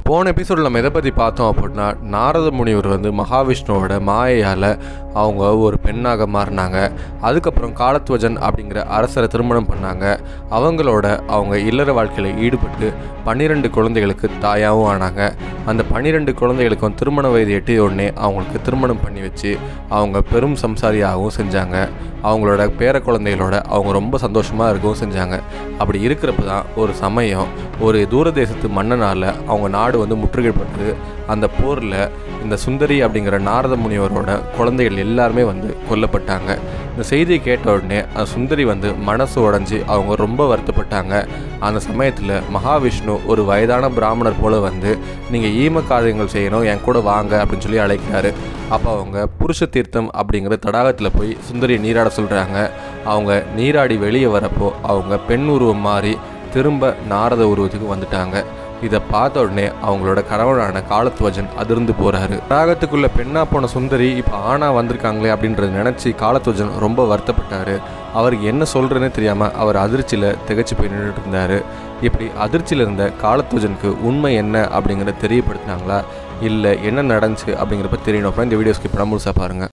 போன எபிசோடில் நம்ம எதை பற்றி பார்த்தோம் அப்படின்னா, நாரத முனிவர் மகாவிஷ்ணுவோட மாயையால் அவங்க ஒரு பெண்ணாக மாறினாங்க. அதுக்கப்புறம் காலத்வஜன் அப்படிங்கிற அரசரை திருமணம் பண்ணாங்க. அவங்க இல்லற வாழ்க்கையில் ஈடுபட்டு 12 குழந்தைகளுக்கு தாயாகவும் ஆனாங்க. அந்த 12 குழந்தைகளுக்கும் திருமண வயது எட்டிய உடனே அவங்களுக்கு திருமணம் பண்ணி வச்சு அவங்க பெரும் சம்சாரியாகவும் செஞ்சாங்க. அவங்களோட பேர குழந்தைகளோட அவங்க ரொம்ப சந்தோஷமாக இருக்கவும் செஞ்சாங்க. அப்படி இருக்கிறப்ப தான் ஒரு சமயம் ஒரு தூரதேசத்து மன்னனால் அவங்க நாடு முற்றுகைப்பட்டது. அந்த போரில் இந்த சுந்தரி அப்படிங்கிற நாரத முனிவரோட குழந்தைகள் எல்லாருமே கொல்லப்பட்டாங்க. இந்த செய்தியை கேட்ட உடனே அந்த சுந்தரி மனசு உடைஞ்சி அவங்க ரொம்ப வருத்தப்பட்டாங்க. அந்த சமயத்தில் மகாவிஷ்ணு ஒரு வயதான பிராமணர் போல நீங்கள் ஈம காரியங்கள் செய்யணும், என் கூட வாங்க அப்படின்னு சொல்லி அழைக்கிறாரு. அப்போ அவங்க புருஷ தீர்த்தம் அப்படிங்கிற தடாகத்தில் போய் சுந்தரியை நீராட சொல்கிறாங்க. அவங்க நீராடி வெளியே வரப்போ அவங்க பெண் உருவம் மாறி திரும்ப நாரத உருவத்துக்கு வந்துட்டாங்க. இதை பார்த்த உடனே அவங்களோட கணவனான காலத்வஜன் அதிர்ந்து போகிறாரு. தடாகத்துக்குள்ளே பெண்ணா போன சுந்தரி இப்போ ஆணா வந்திருக்காங்களே அப்படின்றத நினச்சி காலத்வஜன் ரொம்ப வருத்தப்பட்டார். அவருக்கு என்ன சொல்கிறேன்னே தெரியாமல் அவர் அதிர்ச்சியில் திகைச்சு போய் நின்றுட்டு இருந்தார். இப்படி அதிர்ச்சியில் இருந்த காலத்வஜனுக்கு உண்மை என்ன அப்படிங்கிறத தெரியப்படுத்தினாங்களா, இல்லை என்ன நடந்துச்சு அப்படிங்கிறப்ப தெரியணும் அப்படின்னா இந்த வீடியோ ஸ்கிப் பண்ண முழுசாக பாருங்கள்.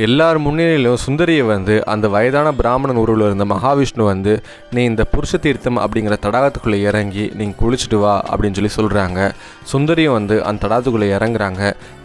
எல்லார் முன்னிலையிலும் சுந்தரியை அந்த வயதான பிராமணன் உருவில் இருந்த மகாவிஷ்ணு நீ இந்த புருஷ தீர்த்தம் அப்படிங்கிற தடாகத்துக்குள்ளே இறங்கி நீங்கள் குளிச்சுட்டு வா அப்படின்னு சொல்லி சொல்கிறாங்க. சுந்தரியும் அந்த தடாகத்துக்குள்ளே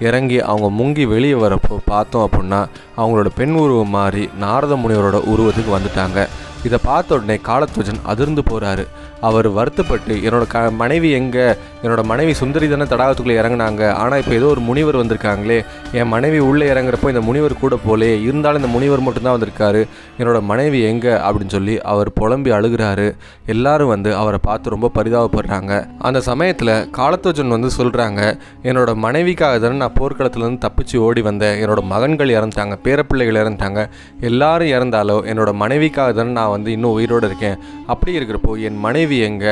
இறங்கி அவங்க முங்கி வெளியே வரப்போ பார்த்தோம் அப்படின்னா அவங்களோட பெண் உருவம் மாறி நாரத முனிவரோட உருவத்துக்கு வந்துட்டாங்க. இதை பார்த்த உடனே காலத்வஜன் அதிர்ந்து போகிறாரு. அவர் வருத்தப்பட்டு என்னோட மனைவி எங்கே, என்னோட மனைவி சுந்தரி தானே தடாகத்துக்குள்ளே இறங்கினாங்க, ஆனால் இப்போ ஏதோ ஒரு முனிவர் வந்திருக்காங்களே, என் மனைவி உள்ளே இறங்குறப்போ இந்த முனிவர் கூட போலே, இருந்தாலும் இந்த முனிவர் மட்டும்தான் வந்திருக்காரு, என்னோட மனைவி எங்கே அப்படின்னு சொல்லி அவர் புலம்பி அழுகிறாரு. எல்லாரும் அவரை பார்த்து ரொம்ப பரிதாபப்படுறாங்க. அந்த சமயத்தில் காலத்வஜன் சொல்கிறாங்க, என்னோட மனைவிக்காக தானே நான் போர்க்களத்துலேருந்து தப்பிச்சு ஓடி வந்தேன், என்னோட மகன்கள் இறந்துட்டாங்க, பேரப்பிள்ளைகள் இறந்துட்டாங்க, எல்லாரும் இறந்தாலும் என்னோட மனைவிக்காக தானே நான் இன்னும் உயிரோடு இருக்கேன். அப்படி இருக்கிறப்போ என் மனைவி எங்க,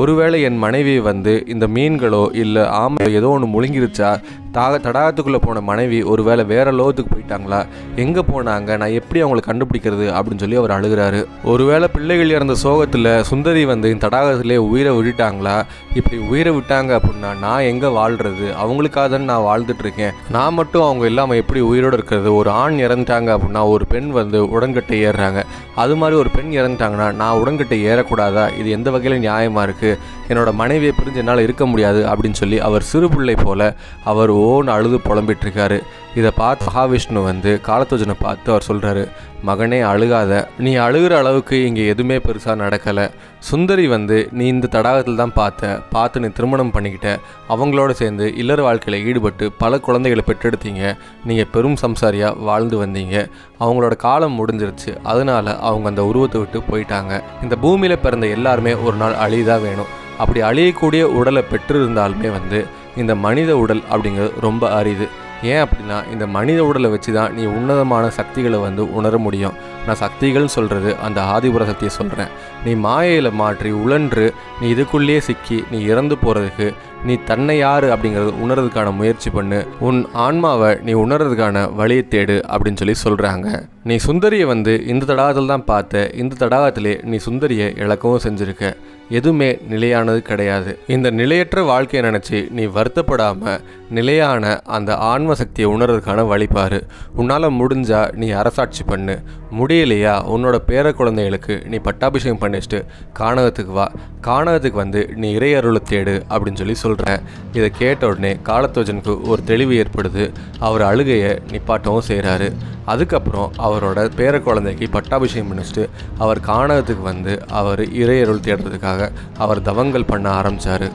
ஒருவேளை என் மனைவி இந்த மீன்களோ இல்லை ஆமையோ ஏதோ ஒன்று முழுங்கிருச்சா, தடாகத்துக்குள்ளே போன மனைவி ஒருவேளை வேற லோகத்துக்கு போயிட்டாங்களா, எங்கே போனாங்க, நான் எப்படி அவங்களை கண்டுபிடிக்கிறது அப்படின்னு சொல்லி அவர் அழுகிறாரு. ஒருவேளை பிள்ளைகள் இறந்த சோகத்தில் சுந்தரி இந்த தடாகத்திலே உயிரை விட்டுட்டாங்களா, இப்படி உயிரை விட்டாங்க அப்படின்னா நான் எங்கே வாழ்கிறது, அவங்களுக்காக தானே நான் வாழ்ந்துட்டுருக்கேன், நான் மட்டும் அவங்க இல்லாமல் எப்படி உயிரோடு இருக்கிறது, ஒரு ஆண் இறந்துட்டாங்க அப்படின்னா ஒரு பெண் உடன்கட்டை ஏறுறாங்க, அது மாதிரி ஒரு பெண் இறந்துட்டாங்கன்னா நான் உடன்கட்டை ஏறக்கூடாதா, இது எந்த வகையில் நியாயமாக இருக்குது, என்னோட மனைவியை பிரிஞ்சு என்னால் இருக்க முடியாது அப்படின்னு சொல்லி அவர் சிறு பிள்ளை போல அவர் ஓன்னு அழுது புலம்பிட்டுருக்காரு. இதை பார்த்து மகாவிஷ்ணு காலத்வஜனை பார்த்து அவர் சொல்கிறாரு, மகனே அழுகாத, நீ அழுகிற அளவுக்கு இங்கே எதுவுமே பெருசாக நடக்கலை. சுந்தரி நீ இந்த தடாகத்தில் தான் பார்த்து நீ திருமணம் பண்ணிக்கிட்ட, அவங்களோட சேர்ந்து இல்லற வாழ்க்கையில் ஈடுபட்டு பல குழந்தைகளை பெற்றெடுத்தீங்க, நீங்கள் பெரும் சம்சாரியாக வாழ்ந்து வந்தீங்க, அவங்களோட காலம் முடிஞ்சிருச்சு, அதனால் அவங்க அந்த உருவத்தை விட்டு போயிட்டாங்க. இந்த பூமியில் பிறந்த எல்லாருமே ஒரு நாள் அழியதான் வேணும். அப்படி அழியக்கூடிய உடலை பெற்றிருந்தாலுமே இந்த மனித உடல் அப்படிங்கிறது ரொம்ப அரிது. ஏன் அப்படின்னா இந்த மனித உடலை வச்சு தான் நீ உன்னதமான சக்திகளை உணர முடியும். நான் சக்திகள்னு சொல்கிறது அந்த ஆதிபுர சக்தியை சொல்கிறேன். நீ மாயையில் மாற்றி உழன்று நீ இதுக்குள்ளேயே சிக்கி நீ இறந்து போகிறதுக்கு நீ தன்னை யார் அப்படிங்கிறது உணர்றதுக்கான முயற்சி பண்ணு, உன் ஆன்மாவை நீ உணர்றதுக்கான வழியை தேடு அப்படின்னு சொல்லி சொல்கிறாங்க. நீ சுந்தரியை இந்த தடாகத்தில் தான் பார்த்த, இந்த தடாகத்திலே நீ சுந்தரியை இழக்கவும் செஞ்சுருக்க, எதுவுமே நிலையானது கிடையாது. இந்த நிலையற்ற வாழ்க்கையை நினச்சி நீ வருத்தப்படாமல் நிலையான அந்த ஆன்ம சக்தியை உணர்றதுக்கான வழிபாரு. உன்னால் முடிஞ்சா நீ அரசாட்சி பண்ணு, முடியலையா உன்னோட பேர குழந்தைகளுக்கு நீ பட்டாபிஷேகம் பண்ணிச்சுட்டு கானகத்துக்கு வா, கானகத்துக்கு நீ இறையருளை தேடு அப்படின்னு சொல்லி சொல்கிறேன். இதை கேட்ட உடனே காலத்வஜனுக்கு ஒரு தெளிவு ஏற்படுது. அவர் அழுகையை நிப்பாட்டவும் செய்கிறாரு. அதுக்கப்புறம் அவரோட பேர குழந்தைக்கு பட்டாபிஷேகம் பண்ணிச்சுட்டு அவர் கானகத்துக்கு அவர் இறையருள் தேடுறதுக்காக அவர் தவங்கள் பண்ண ஆரம்பித்தார்.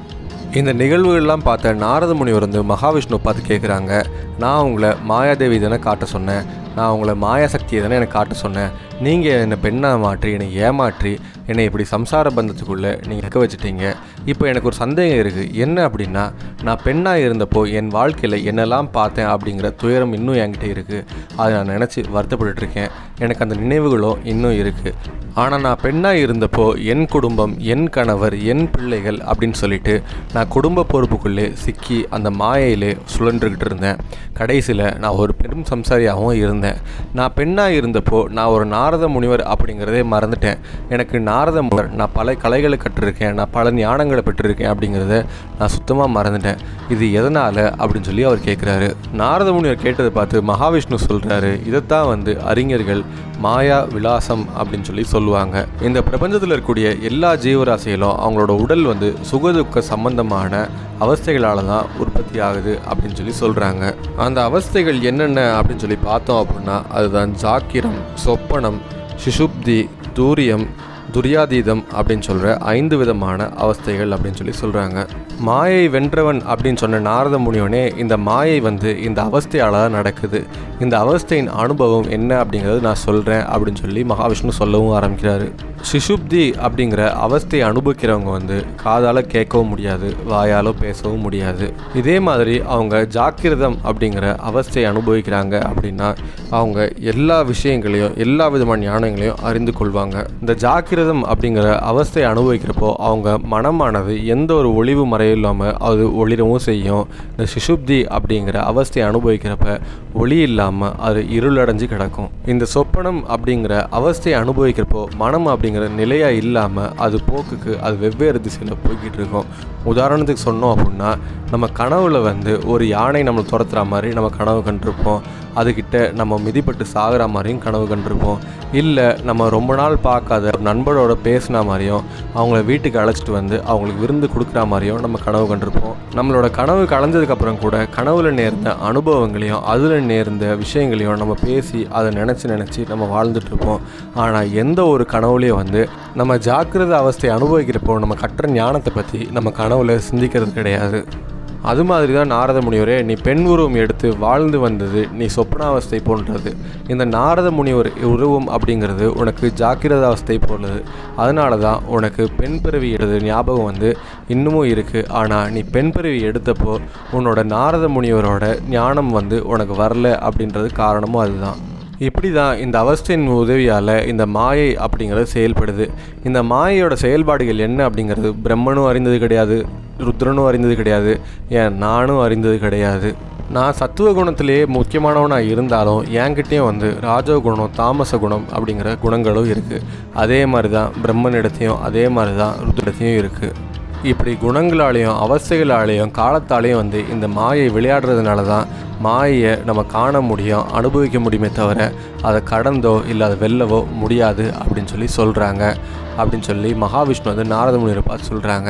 இந்த நிகழ்வுகள்லாம் பார்த்த நாரத முனிவர் மகாவிஷ்ணு பார்த்து கேட்குறாங்க, நான் உங்களை மாயாதேவி தானே காட்ட சொன்னேன், நான் உங்களை மாயாசக்தியை தானே எனக்கு காட்ட சொன்னேன், நீங்கள் என்னை பெண்ணாக மாற்றி என்னை ஏமாற்றி என்னை இப்படி சம்சார பந்தத்துக்குள்ளே நீங்கள் இருக்க வச்சுட்டீங்க. இப்போ எனக்கு ஒரு சந்தேகம் இருக்குது, என்ன அப்படின்னா நான் பெண்ணாக இருந்தப்போ என் வாழ்க்கையில் என்னெல்லாம் பார்த்தேன் அப்படிங்கிற துயரம் இன்னும் என்கிட்ட இருக்குது. அதை நான் நினச்சி வருத்தப்பட்டுருக்கேன். எனக்கு அந்த நினைவுகளும் இன்னும் இருக்குது. ஆனால் நான் பெண்ணாக இருந்தப்போ என் குடும்பம், என் கணவர், என் பிள்ளைகள் அப்படின்னு சொல்லிட்டு நான் குடும்ப பொறுப்புக்குள்ளே சிக்கி அந்த மாயையிலே சுழன்றுக்கிட்டு இருந்தேன். கடைசியில் நான் ஒரு பெரும் சம்சாரியாகவும் இருந்தேன். நான் பெண்ணாக இருந்தப்போ நான் ஒரு நாரத முனிவர் அப்படிங்கிறதே மறந்துட்டேன். எனக்கு நாரத முனிவர், நான் பல கலைகளை கற்றிருக்கேன், நான் பல ஞானங்களை பெற்றிருக்கேன் அப்படிங்கிறத நான் சுத்தமாக மறந்துட்டேன். இது எதனால் அப்படின்னு சொல்லி அவர் கேட்குறாரு. நாரத முனிவர் கேட்டதை பார்த்து மகாவிஷ்ணு சொல்கிறாரு, இதைத்தான் அறிஞர்கள் மாயா விலாசம் அப்படின்னு சொல்லி சொல்லுவாங்க. இந்த பிரபஞ்சத்தில் இருக்கக்கூடிய எல்லா ஜீவராசிகளும் அவங்களோட உடல் சுகதுக்க சம்பந்தமான அவஸ்தைகளால் தான் உற்பத்தி ஆகுது அப்படின்னு சொல்லி சொல்கிறாங்க. அந்த அவஸ்தைகள் என்னென்ன அப்படின்னு சொல்லி பார்த்தோம் அப்படின்னா அதுதான் ஜாக்கிரம், சொப்பனம், சுஷுப்தி, தூரியம், துரியாதீதம் அப்படின்னு சொல்கிற 5 விதமான அவஸ்தைகள் அப்படின்னு சொல்லி சொல்கிறாங்க. மாயை வென்றவன் அப்படின்னு சொன்ன நாரத முனிவனே இந்த மாயை இந்த அவஸ்தையால் தான் நடக்குது. இந்த அவஸ்தையின் அனுபவம் என்ன அப்படிங்கிறது நான் சொல்கிறேன் அப்படின்னு சொல்லி மகாவிஷ்ணு சொல்லவும் ஆரம்பிக்கிறாரு. சுஷுப்தி அப்படிங்கிற அவஸ்தையை அனுபவிக்கிறவங்க காதால் கேட்கவும் முடியாது, வாயால் பேசவும் முடியாது. இதே மாதிரி அவங்க ஜாக்கிரதம் அப்படிங்கிற அவஸ்தையை அனுபவிக்கிறாங்க அப்படின்னா அவங்க எல்லா விஷயங்களையும், எல்லா விதமான ஞானங்களையும் அறிந்து கொள்வாங்க. இந்த ஜாக்கிரதம் அப்படிங்கிற அவஸ்தையை அனுபவிக்கிறப்போ அவங்க மனமானது எந்த ஒரு ஒளிவு மறையும் இல்லாமல் அது ஒளிரவும் செய்யும். இந்த சுஷுப்தி அப்படிங்கிற அவஸ்தையை அனுபவிக்கிறப்ப ஒளி இல்லாமல் அது இருளடைஞ்சு கிடக்கும். இந்த சொப்பனம் அப்படிங்கிற அவஸ்தையை அனுபவிக்கிறப்போ மனம் அப்படிங்கிற நிலையாக இல்லாமல் அது போக்குக்கு அது வெவ்வேறு திசையில் போய்கிட்டு இருக்கும். உதாரணத்துக்கு சொன்னோம் அப்படின்னா நம்ம கனவுல ஒரு யானை நம்மளை துரத்துற மாதிரி நம்ம கனவு கண்டிருப்போம். அதுக்கிட்ட நம்ம மிதிப்பட்டு சாகிற மாதிரியும் கனவு கண்டிருப்போம். இல்லை நம்ம ரொம்ப நாள் பார்க்காத நண்பரோட பேசின மாதிரியும் அவங்கள வீட்டுக்கு அழைச்சிட்டு அவங்களுக்கு விருந்து கொடுக்குற மாதிரியும் நம்ம கனவு கண்டிருப்போம். நம்மளோட கனவு கலைஞ்சதுக்கப்புறம் கூட கனவுல நேர்ந்த அனுபவங்களையும் அதில் நேர்ந்த விஷயங்களையும் நம்ம பேசி அதை நினச்சி நம்ம வாழ்ந்துட்டுருப்போம். ஆனால் எந்த ஒரு கனவுலையும் நம்ம ஜாக்கிரத அவஸ்தையை அனுபவிக்கிறப்போ நம்ம கற்ற ஞானத்தை பற்றி நம்ம கனவுல சிந்திக்கிறது கிடையாது. அது மாதிரி தான் நாரத முனிவரே, நீ பெண் உருவம் எடுத்து வாழ்ந்து வந்தது நீ சொப்னாவஸ்தை போன்றது. இந்த நாரத முனிவர் உருவம் அப்படிங்கிறது உனக்கு ஜாக்கிரத அவஸ்தை போன்றது. அதனால தான் உனக்கு பெண் பிறவி எடுத்து ஞாபகம் இன்னமும் இருக்குது. ஆனால் நீ பெண் பிறவி எடுத்தப்போ உன்னோட நாரத முனிவரோட ஞானம் உனக்கு வரல அப்படின்றது காரணமும் அதுதான். இப்படி தான் இந்த அவஸ்தையின் உதவியால் இந்த மாயை அப்படிங்கிறது செயல்படுது. இந்த மாயையோட செயல்பாடுகள் என்ன அப்படிங்கிறது பிரம்மனும் அறிந்தது கிடையாது, ருத்ரனும் அறிந்தது கிடையாது, ஏன் நானும் அறிந்தது கிடையாது. நான் சத்துவ குணத்திலேயே முக்கியமானவனாக இருந்தாலும் என்கிட்டையும் ராஜகுணம், தாமச குணம் அப்படிங்கிற குணங்களும் இருக்குது. அதே மாதிரி தான் பிரம்மனிடத்தையும் அதே மாதிரி தான் ருத்ரத்தையும் இருக்குது. இப்படி குணங்களாலேயும் அவஸ்தைகளாலேயும் காலத்தாலேயும் இந்த மாயை விளையாடுறதுனால தான் மாயை நம்ம காண முடியும், அனுபவிக்க முடியுமே தவிர அதை கடந்தோ இல்லை அதை வெல்லவோ முடியாது அப்படின்னு சொல்கிறாங்க. அப்படின்னு சொல்லி மகாவிஷ்ணு நாரத முனிவரை பார்த்து சொல்கிறாங்க.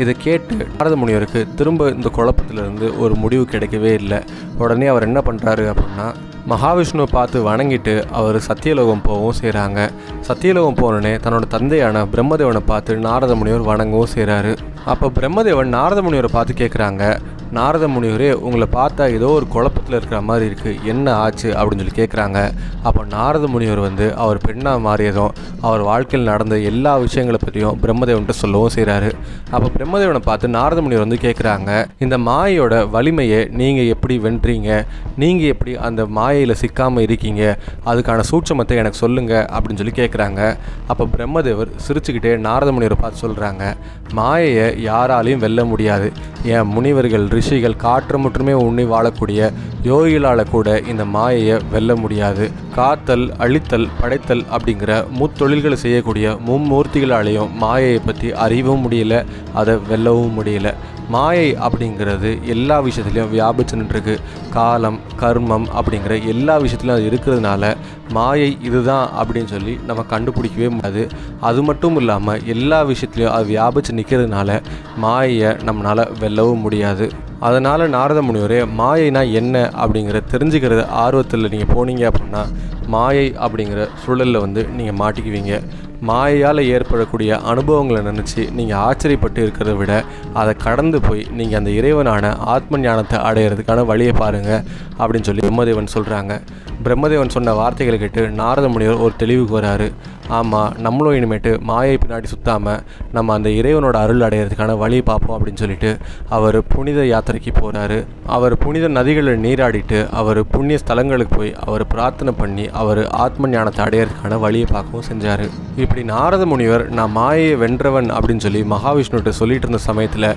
இதை கேட்டு நாரத முனிவருக்கு திரும்ப இந்த குழப்பத்திலிருந்து ஒரு முடிவு கிடைக்கவே இல்லை. உடனே அவர் என்ன பண்ணுறாரு அப்படின்னா மகாவிஷ்ணுவை பார்த்து வணங்கிட்டு அவர் சத்தியலோகம் போகவும் செய்கிறாங்க. சத்தியலோகம் போனோடனே தன்னோட தந்தையான பிரம்மதேவனை பார்த்து நாரத முனிவர் வணங்கவும் செய்கிறாரு. அப்போ பிரம்மதேவன் நாரத முனிவரை பார்த்து கேட்குறாங்க, நாரத முனிவரே உங்களை பார்த்தா ஏதோ ஒரு குழப்பத்தில் இருக்கிற மாதிரி இருக்குது, என்ன ஆச்சு அப்படின்னு சொல்லி கேட்குறாங்க. அப்போ நாரத முனிவர் அவர் பெண்ணாக மாறியதும் அவர் வாழ்க்கையில் நடந்த எல்லா விஷயங்களை பற்றியும் பிரம்மதேவன்கிட்ட சொல்லவும் செய்கிறாரு. அப்போ பிரம்மதேவனை பார்த்து நாரத முனிவர் கேட்குறாங்க, இந்த மாயோட வலிமையை நீங்கள் எப்படி வென்றீங்க, நீங்கள் எப்படி அந்த மாயையில் சிக்காமல் இருக்கீங்க, அதுக்கான சூட்சமத்தை எனக்கு சொல்லுங்கள் அப்படின்னு சொல்லி கேட்குறாங்க. அப்போ பிரம்மதேவர் சிரிச்சுக்கிட்டே நாரத முனிவரை பார்த்து சொல்கிறாங்க, மாயையை யாராலையும் வெல்ல முடியாது. ஏன் முனிவர்கள், ரிஷிகள், காற்று மட்டுமே உண்ணி வாழக்கூடிய யோகிகளால் கூட இந்த மாயையை வெல்ல முடியாது. காத்தல், அழித்தல், படைத்தல் அப்படிங்கிற முத்தொழில்களை செய்யக்கூடிய மும்மூர்த்திகளாலேயும் மாயையை பற்றி அறியவும் முடியல, அதை வெல்லவும் முடியல. மாயை அப்படிங்கிறது எல்லா விஷயத்துலையும் வியாபிச்சு நின்றுருக்கு. காலம், கர்மம் அப்படிங்கிற எல்லா விஷயத்துலையும் அது இருக்கிறதுனால மாயை இதுதான் அப்படின்னு சொல்லி நம்ம கண்டுபிடிக்கவே முடியாது. அது மட்டும் இல்லாமல் எல்லா விஷயத்துலையும் அது வியாபிச்சு நிற்கிறதுனால மாயையை நம்மளால் வெல்லவும் முடியாது. அதனால் நாரத முனிவரே, மாயைனா என்ன அப்படிங்கிற தெரிஞ்சுக்கிறது ஆர்வத்தில் நீங்கள் போனீங்க அப்படின்னா மாயை அப்படிங்கிற சூழலில் நீங்கள் மாட்டிக்குவீங்க. மாயையால் ஏற்படக்கூடிய அனுபவங்களை நினச்சி நீங்கள் ஆச்சரியப்பட்டு இருக்கிறத விட அதை கடந்து போய் நீங்கள் அந்த இறைவனான ஆத்ம ஞானத்தை அடையிறதுக்கான வழியை பாருங்கள் அப்படின்னு சொல்லி பிரம்மதேவன் சொல்கிறாங்க. பிரம்மதேவன் சொன்ன வார்த்தைகளை கேட்டு நாரத முனிவர் ஒரு தெளிவுக்கு வராரு. ஆமாம், நம்மளும் இனிமேட்டு மாயை பின்னாடி சுற்றாமல் நம்ம அந்த இறைவனோட அருள் அடையிறதுக்கான வழி பார்ப்போம் அப்படின்னு சொல்லிட்டு அவர் புனித யாத்திரைக்கு போகிறாரு. அவர் புனித நதிகளில் நீராடிட்டு அவர் புண்ணிய ஸ்தலங்களுக்கு போய் அவர் பிரார்த்தனை பண்ணி அவர் ஆத்ம ஞானத்தை அடையிறதுக்கான வழியை பார்க்கவும் செஞ்சார். இப்படி நாரத முனிவர் நான் மாயையை வென்றவன் அப்படின்னு சொல்லி மகாவிஷ்ணுகிட்ட சொல்லிட்டு இருந்த சமயத்தில்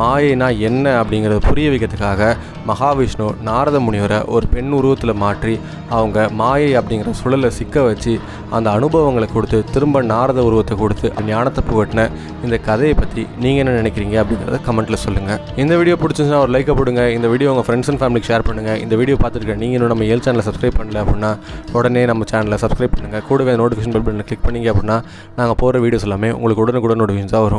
மாயைனா என்ன அப்படிங்கிறத புரிய வைக்கிறதுக்காக மகாவிஷ்ணு நாரத முனிவரை ஒரு பெண் உருவத்தில் மாற்றி அவங்க மாயை அப்படிங்கிற சுழலை சிக்க வச்சு அந்த அனுபவங்களை கொடுத்து திரும்ப நாரத உருவத்தை கொடுத்து ஞானத்தை புகட்டின இந்த கதையை பற்றி நீங்கள் என்ன நினைக்கிறீங்க அப்படிங்கிறத கமெண்ட்டில் சொல்லுங்கள். இந்த வீடியோ பிடிச்சிருந்துச்சுன்னா ஒரு லைக்கை போடுங்க. இந்த வீடியோ உங்கள் ஃப்ரெண்ட்ஸ் அண்ட் ஃபேமிலிக்கு ஷேர் பண்ணுங்கள். இந்த வீடியோ பார்த்துருக்க நீங்கள் இன்னும் நம்ம ஏல் சேனலை சப்ஸ்கிரைப் பண்ணல அப்படின்னா உடனே நம்ம சேனலை சப்ஸ்கிரைப் பண்ணுங்கள். கூடவே நோட்டிஃபிகேஷன் பெல் பட்டனை கிளிக் பண்ணிங்க அப்படின்னா நாங்கள் போகிற வீடியோஸ் எல்லாமே உங்களுக்கு உடனுக்குடன் நோட்டிஃபிகேஷன்ஸாக வரும்.